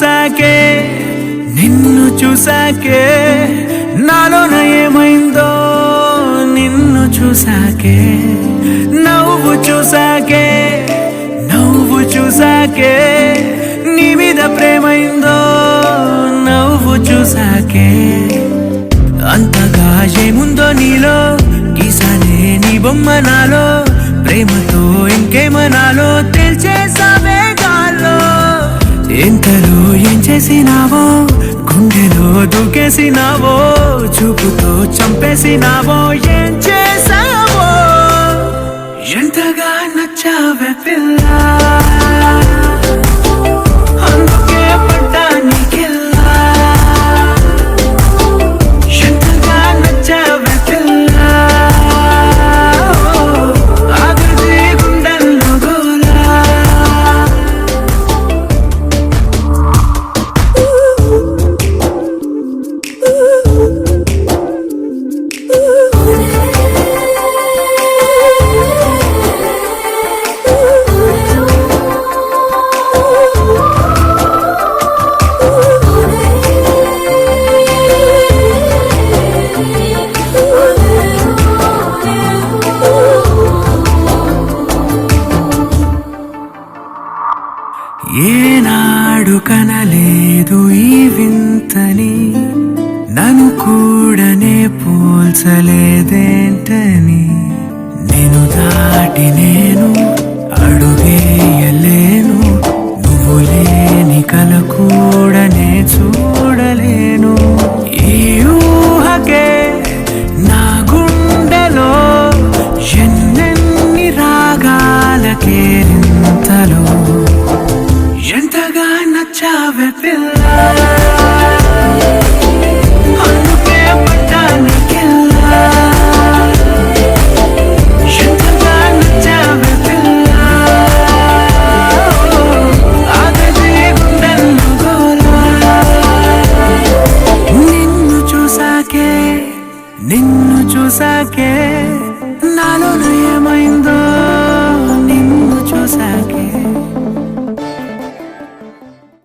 చూసాకే నిన్ను చూసాకే నాలోన ఏమైందో నిన్ను చూసాకే నవ్వు చూసాకే నీ మీద ప్రేమైందో నవ్వు చూసాకే అంతగా ఏముందో నీలో గీసానే నీ బొమ్మ నాలో ప్రేమతో ఇంకేమనాలో తెలిచేసావే గాల్లో ఎంతలో ఏం చేసినావో గుండెలో దూకేసినావో చూపుతో చంపేసినావో ఏం చేసావో ఎంతగా నచ్చావే పిల్ల అందుకే పడ్డా నీకెల్లా ఎంతగా నచ్చావే పిల్ల ఆగది గుండెల్లో గోలా ఏనాడు కనలేదు ఈ వింతని నన్ను కూడనే పోల్చలేదేంటని నేను దాటి నేను అడుగేయలేను నువ్వు లేని కల కూడనే చూడలేను ఈ ఊహకే నా గుండెలో ఎన్నెన్ని రాగాలకేరింతలో ఎంతగా నచ్చావే పిల్ల అందుకే పడ్డా నీకెల్లా ఎంతగా నచ్చావే పిల్ల ఆగది గుండెల్లో గోలా నిన్ను చూసాకే నాలో ఏమైందో